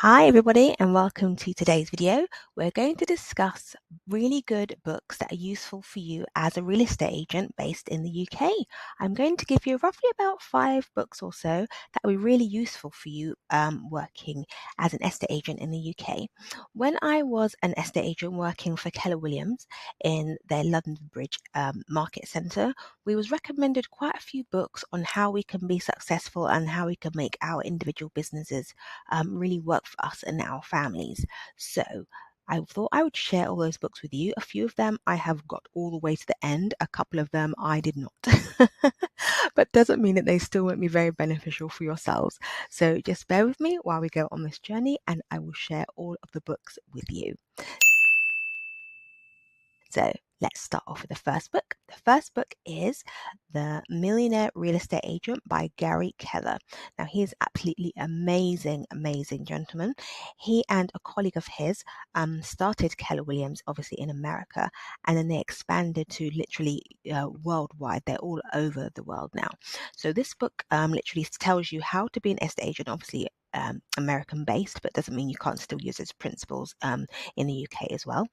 Hi everybody and welcome to today's video. We're going to discuss really good books that are useful for you as a real estate agent based in the UK. I'm going to give you roughly about 5 books or so that will be really useful for you working as an estate agent in the UK. When I was an estate agent working for Keller Williams in their London Bridge Market Centre, we was recommended quite a few books on how we can be successful and how we can make our individual businesses really work for us and our families. So I thought I would share all those books with you. A few of them I have got all the way to the end. A couple of them I did not. But doesn't mean that they still won't be very beneficial for yourselves. So just bear with me while we go on this journey and I will share all of the books with you. So let's start off with the first book. The first book is The Millionaire Real Estate Agent by Gary Keller. Now, he is absolutely amazing gentleman. He and a colleague of his started Keller Williams, obviously in America, and then they expanded to literally worldwide. They're all over the world now. So this book literally tells you how to be an estate agent, obviously American based, but doesn't mean you can't still use its principles in the UK as well.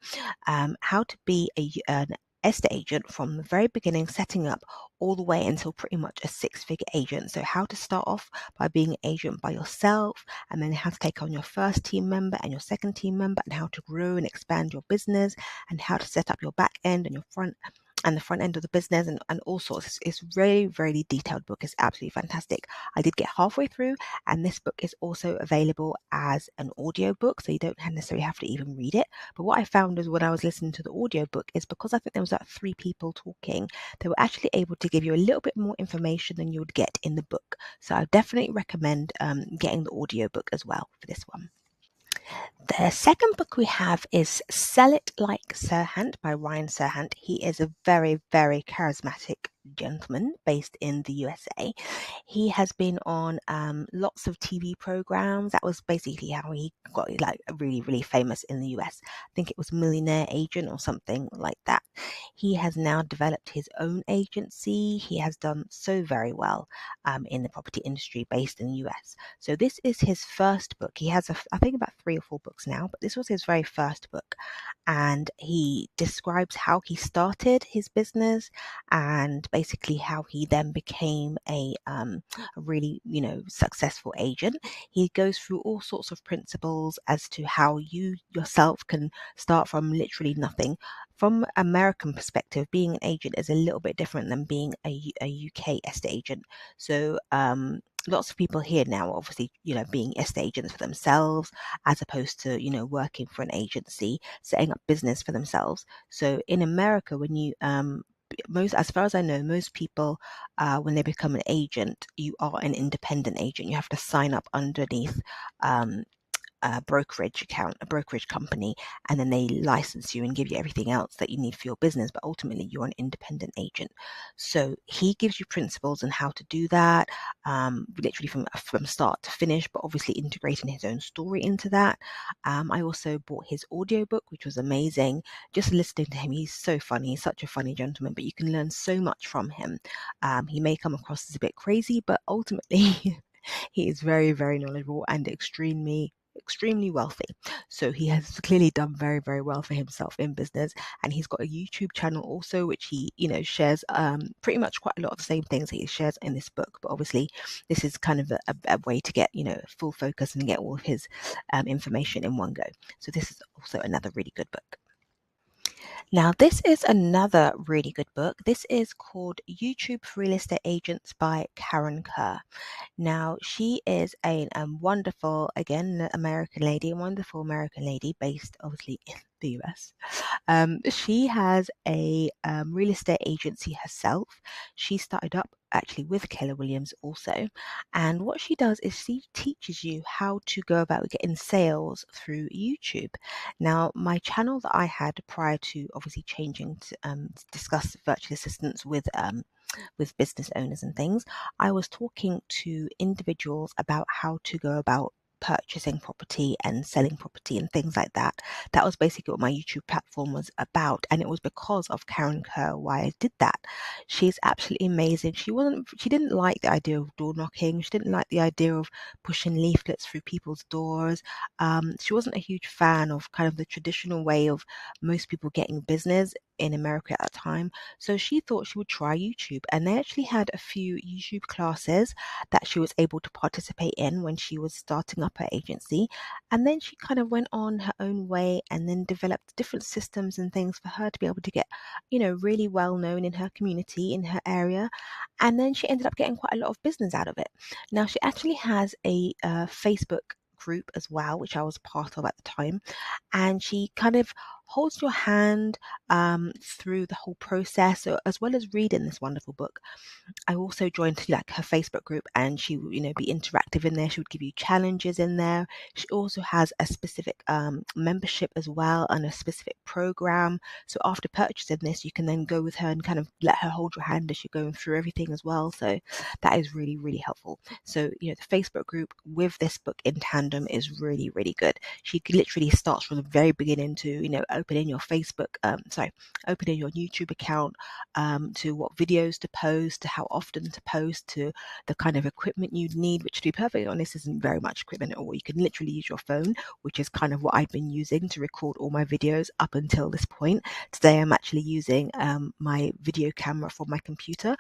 How to be an estate agent from the very beginning, setting up all the way until pretty much a 6-figure agent. So how to start off by being an agent by yourself, and then how to take on your first team member and your second team member, and how to grow and expand your business, and how to set up your back end and your front and the front end of the business, and all sorts. It's really, really detailed book. It's absolutely fantastic. I did get halfway through, and this book is also available as an audio book, so you don't necessarily have to even read it. But what I found is when I was listening to the audiobook is because I think there was like 3 people talking, they were actually able to give you a little bit more information than you would get in the book. So I definitely recommend getting the audiobook as well for this one. The second book we have is Sell It Like Serhant by Ryan Serhant. He is a very, very charismatic gentleman based in the USA. He has been on lots of TV programs. That was basically how he got like really, really famous in the US. I think it was Millionaire Agent or something like that. He has now developed his own agency. He has done so very well in the property industry based in the US. So this is his first book. He has, I think, about 3 or 4 books now, but this was his very first book. And he describes how he started his business and basically how he then became a really, successful agent. He goes through all sorts of principles as to how you yourself can start from literally nothing. From American perspective, being an agent is a little bit different than being a UK estate agent. So lots of people here now are obviously, being estate agents for themselves as opposed to, working for an agency, setting up business for themselves. So in America, when you as far as I know, most people, when they become an agent, you are an independent agent. You have to sign up underneath a brokerage company, and then they license you and give you everything else that you need for your business. But ultimately, you're an independent agent. So he gives you principles on how to do that, literally from start to finish. But obviously, integrating his own story into that. I also bought his audiobook, which was amazing. Just listening to him, he's so funny. He's such a funny gentleman, but you can learn so much from him. He may come across as a bit crazy, but ultimately. He is very, very knowledgeable and extremely wealthy. So he has clearly done very, very well for himself in business. And he's got a YouTube channel also, which he, shares pretty much quite a lot of the same things that he shares in this book. But obviously, this is kind of a way to get, full focus and get all of his information in one go. So this is also another really good book. Now, this is another really good book. This is called YouTube for Real Estate Agents by Karen Kerr. Now, she is a wonderful, again, wonderful American lady based obviously in the US. She has a real estate agency herself. She started up actually with Keller Williams also. And what she does is she teaches you how to go about getting sales through YouTube. Now, my channel that I had prior to obviously changing to discuss virtual assistants with business owners and things, I was talking to individuals about how to go about purchasing property and selling property and things like that. That was basically what my YouTube platform was about, and it was because of Karen Kerr why I did that. She's absolutely amazing. She didn't like the idea of door knocking. She didn't like the idea of pushing leaflets through people's doors. She wasn't a huge fan of kind of the traditional way of most people getting business in America at that time. So she thought she would try YouTube, and they actually had a few YouTube classes that she was able to participate in when she was starting up her agency. And then she kind of went on her own way and then developed different systems and things for her to be able to get, really well known in her community, in her area. And then she ended up getting quite a lot of business out of it. Now, she actually has a Facebook group as well, which I was part of at the time, and she kind of holds your hand through the whole process, so as well as reading this wonderful book. I also joined like her Facebook group, and she would, be interactive in there. She would give you challenges in there. She also has a specific membership as well, and a specific program. So after purchasing this, you can then go with her and kind of let her hold your hand as you're going through everything as well. So that is really, really helpful. So, the Facebook group with this book in tandem is really, really good. She literally starts from the very beginning to, opening your opening your YouTube account, to what videos to post, to how often to post, to the kind of equipment you'd need, which, to be perfectly honest, isn't very much equipment at all. You can literally use your phone, which is kind of what I've been using to record all my videos up until this point. Today I'm actually using my video camera from my computer.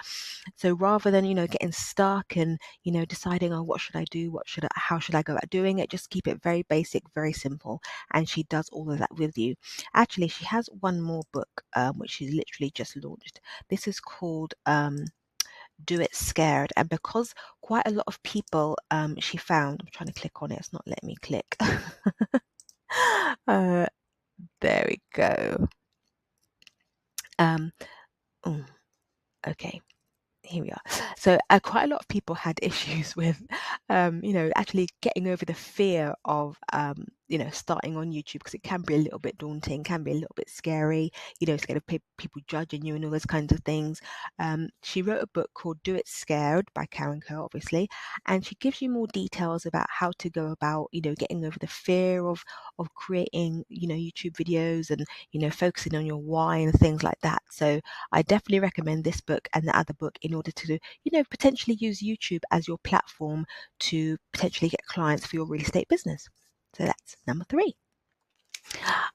So rather than, getting stuck and, deciding, oh, what should I do? How should I go about doing it? Just keep it very basic, very simple. And she does all of that with you. Actually, she has one more book, which she's literally just launched. This is called Do It Scared. And because quite a lot of people she found, I'm trying to click on it, it's not letting me click. There we go. Okay. Here we are. So quite a lot of people had issues with, actually getting over the fear of, starting on YouTube, because it can be a little bit daunting, can be a little bit scary, scared of people judging you and all those kinds of things. She wrote a book called Do It Scared by Karen Kerr, obviously, and she gives you more details about how to go about, getting over the fear of creating, YouTube videos, and, focusing on your why and things like that. So I definitely recommend this book and the other book in order to, potentially use YouTube as your platform to potentially get clients for your real estate business. So that's number 3.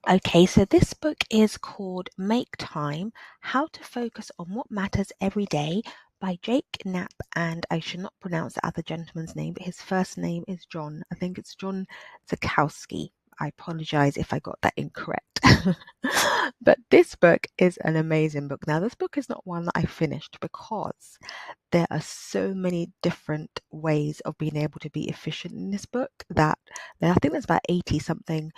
Okay, so this book is called Make Time: How to Focus on What Matters Every Day by Jake Knapp, and I should not pronounce the other gentleman's name, but his first name is John. I think it's John Zakowski. I apologize if I got that incorrect. But this book is an amazing book. Now, this book is not one that I finished because there are so many different ways of being able to be efficient in this book that I think there's about 80 something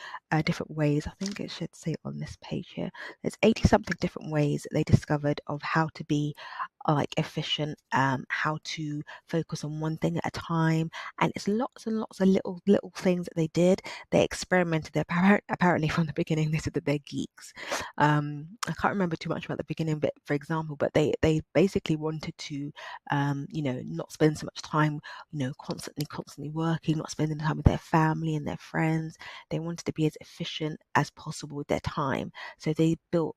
different ways. I think it should say on this page here. There's 80 something different ways that they discovered of how to be like efficient, how to focus on one thing at a time, and it's lots and lots of little things that they did. They experimented. Apparently from the beginning they said that they're geeks. I can't remember too much about the beginning bit, for example, but they basically wanted to not spend so much time, constantly working, not spending time with their family and their friends. They wanted to be as efficient as possible with their time. So they built,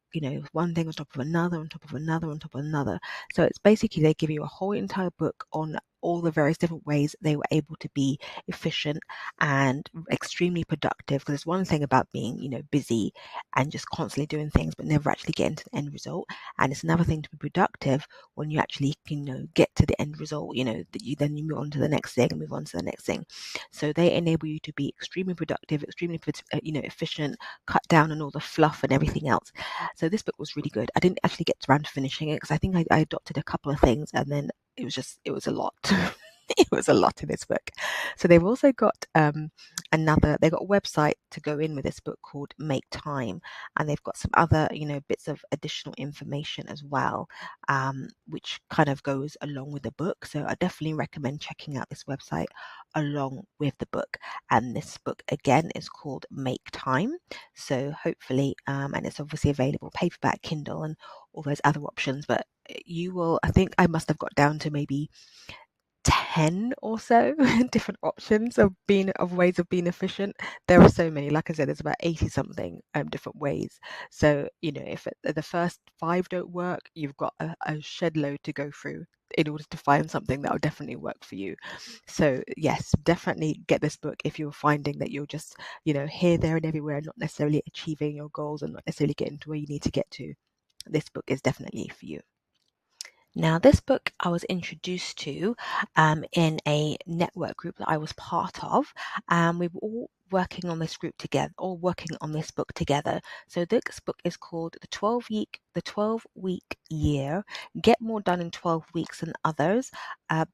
one thing on top of another, on top of another, on top of another. So it's basically they give you a whole entire book on all the various different ways they were able to be efficient and extremely productive. Because there's one thing about being, busy and just constantly doing things but never actually getting to the end result. And it's another thing to be productive when you actually, get to the end result, that you move on to the next thing and move on to the next thing. So they enable you to be extremely productive, extremely, efficient, cut down on all the fluff and everything else. So this book was really good. I didn't actually get around to finishing it because I think I adopted a couple of things, and then it was a lot. It was a lot in this book. So they've also got they've got a website to go in with this book called Make Time, and they've got some other bits of additional information as well, which kind of goes along with the book. So I definitely recommend checking out this website along with the book. And this book again is called Make Time. So hopefully, and it's obviously available paperback, Kindle, and all those other options. But I think I must have got down to maybe 10 or so different options of ways of being efficient. There are so many. Like I said, there's about 80 something different ways. So, if the first 5 don't work, you've got a shed load to go through in order to find something that will definitely work for you. So yes, definitely get this book if you're finding that you're just, here, there, and everywhere, not necessarily achieving your goals and not necessarily getting to where you need to get to. This book is definitely for you. Now, this book I was introduced to in a network group that I was part of. We were all working on this group together, or working on this book together. So this book is called The 12-Week Year: Get More Done in 12 Weeks Than Others,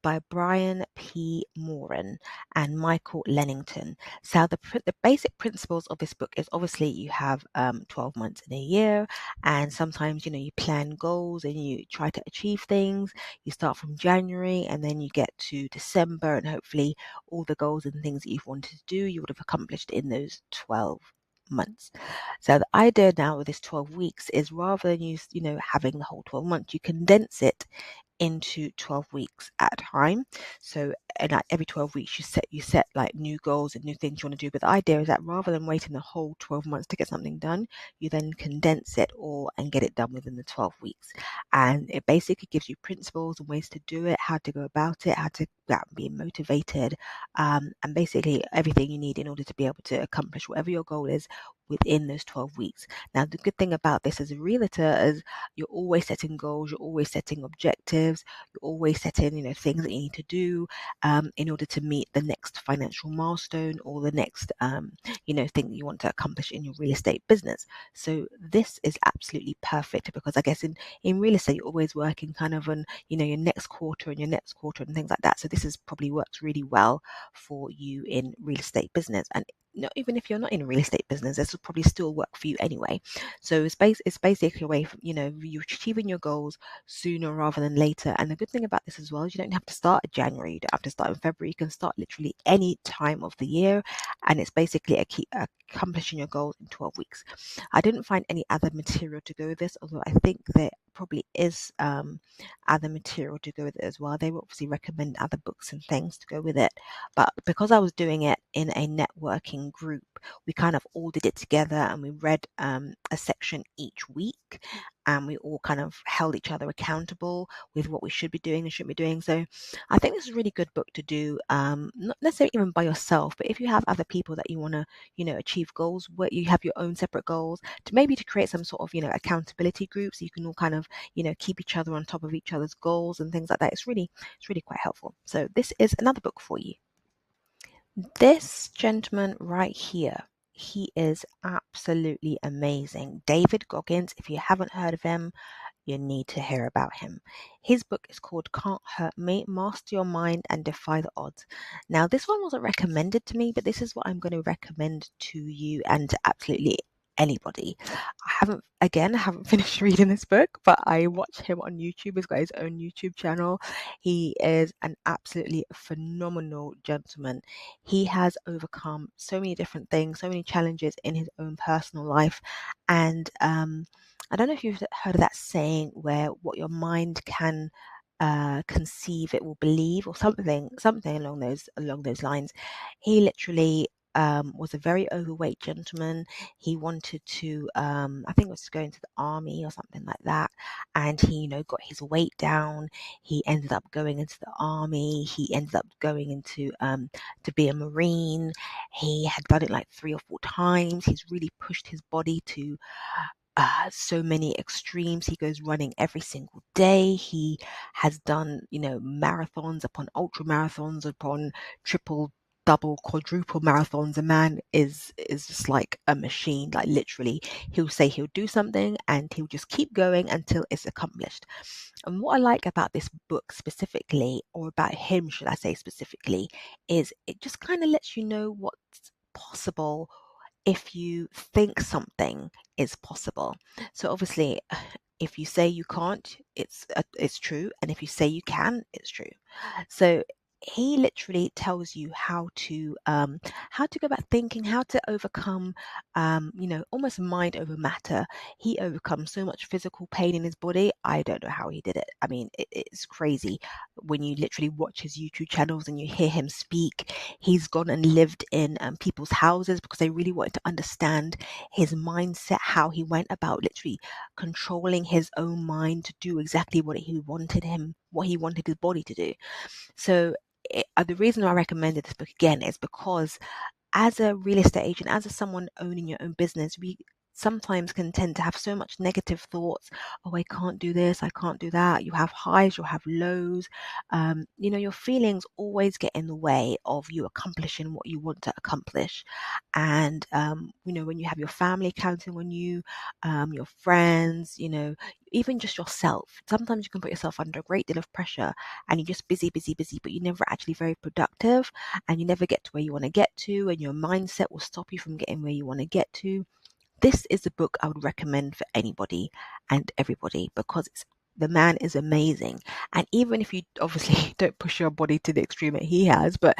by Brian P. Moran and Michael Lennington. So the basic principles of this book is, obviously, you have 12 months in a year, and sometimes you plan goals and you try to achieve things. You start from January and then you get to December, and hopefully all the goals and things that you've wanted to do, you would have accomplished in those 12 months. So the idea now with this 12 weeks is, rather than you having the whole 12 months, you condense it into 12 weeks at a time. So, and like every 12 weeks you set like new goals and new things you want to do. But the idea is that rather than waiting the whole 12 months to get something done, you then condense it all and get it done within the 12 weeks. And it basically gives you principles and ways to do it, how to go about it, how to be motivated, and basically everything you need in order to be able to accomplish whatever your goal is within those 12 weeks. Now, the good thing about this as a realtor is you're always setting goals, you're always setting objectives, you're always setting, things that you need to do in order to meet the next financial milestone or the next, thing that you want to accomplish in your real estate business. So this is absolutely perfect, because I guess in real estate, you're always working kind of on, your next quarter and your next quarter and things like that. So this is probably works really well for you in real estate business. And not even if you're not in a real estate business, this will probably still work for you anyway. So it's basically a way of, you achieving your goals sooner rather than later. And the good thing about this as well is you don't have to start in January, you don't have to start in February, you can start literally any time of the year, and it's basically accomplishing your goals in 12 weeks. I didn't find any other material to go with this, although I think there probably is other material to go with it as well. They will obviously recommend other books and things to go with it, but because I was doing it in a networking group, we kind of all did it together, and we read a section each week, and we all kind of held each other accountable with what we should be doing and shouldn't be doing. So I think this is a really good book to do, not necessarily even by yourself, but if you have other people that you want to, achieve goals, where you have your own separate goals, to create some sort of, accountability group, so you can all kind of, keep each other on top of each other's goals and things like that. It's really quite helpful. So this is another book for you. This gentleman right here, he is absolutely amazing. David Goggins, if you haven't heard of him, you need to hear about him. His book is called Can't Hurt Me: Master Your Mind and Defy the Odds. Now, this one wasn't recommended to me, but this is what I'm going to recommend to you and to absolutely anybody. I haven't finished reading this book, but I watch him on YouTube. He's got his own YouTube channel. He is an absolutely phenomenal gentleman. He has overcome so many different things, so many challenges in his own personal life, and I don't know if you've heard of that saying where what your mind can conceive, it will believe, or something along those lines. He literally was a very overweight gentleman. He wanted to, I think it was to go into the army or something like that, and he, got his weight down. He ended up going into the army. He ended up going into to be a Marine. He had done it like 3 or 4 times. He's really pushed his body to so many extremes. He goes running every single day. He has done, marathons upon ultra marathons upon triple, double, quadruple marathons. A man is just like a machine. Like literally, he'll say he'll do something and he'll just keep going until it's accomplished. And what I like about this book specifically, or about him, should I say specifically, is it just kind of lets you know what's possible if you think something is possible. So obviously, if you say you can't, it's true, and if you say you can, it's true. So he literally tells you how to go about thinking, how to overcome almost mind over matter. He overcomes so much physical pain in his body. I don't know how he did it. I mean, it's crazy when you literally watch his YouTube channels and you hear him speak. He's gone and lived in people's houses because they really wanted to understand his mindset, how he went about literally controlling his own mind to do exactly what he wanted his body to do. So the reason I recommended this book again is because as a real estate agent, as someone owning your own business, we sometimes can tend to have so much negative thoughts. Oh, I can't do this, I can't do that. You have highs, you'll have lows. Your feelings always get in the way of you accomplishing what you want to accomplish. And when you have your family counting on you, your friends, even just yourself, sometimes you can put yourself under a great deal of pressure and you're just busy, busy, busy, but you're never actually very productive and you never get to where you want to get to, and your mindset will stop you from getting where you want to get to. This is a book I would recommend for anybody and everybody because the man is amazing. And even if you obviously don't push your body to the extreme that he has, but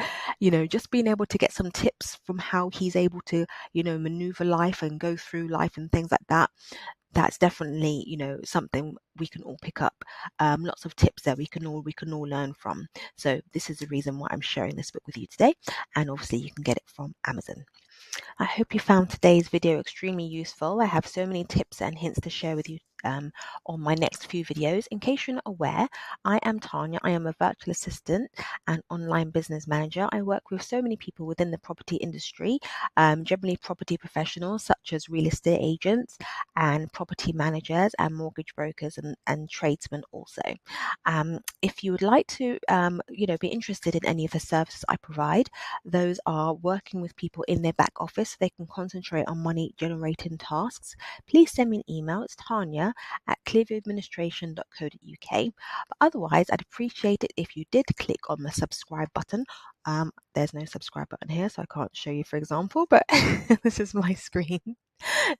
just being able to get some tips from how he's able to maneuver life and go through life and things like that, that's definitely something we can all pick up. Lots of tips that we can all learn from. So this is the reason why I'm sharing this book with you today, and obviously you can get it from Amazon. I hope you found today's video extremely useful. I have so many tips and hints to share with you on my next few videos. In case you're not aware, I am Tanya. I am a virtual assistant and online business manager. I work with so many people within the property industry, generally property professionals such as real estate agents and property managers and mortgage brokers and tradesmen also. If you would like to be interested in any of the services I provide, those are working with people in their back office so they can concentrate on money generating tasks. Please send me an email. It's tanya@clearviewadministration.co.uk. But otherwise, I'd appreciate it if you did click on the subscribe button. There's no subscribe button here, so I can't show you, for example, but this is my screen.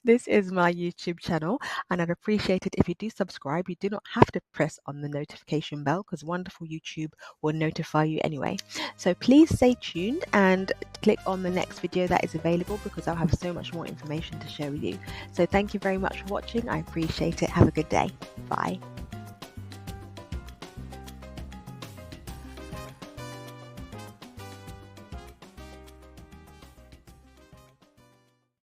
This is my YouTube channel, and I'd appreciate it if you do subscribe. You do not have to press on the notification bell because wonderful YouTube will notify you anyway. So please stay tuned and click on the next video that is available because I'll have so much more information to share with you. So thank you very much for watching. I appreciate it. Have a good day. Bye.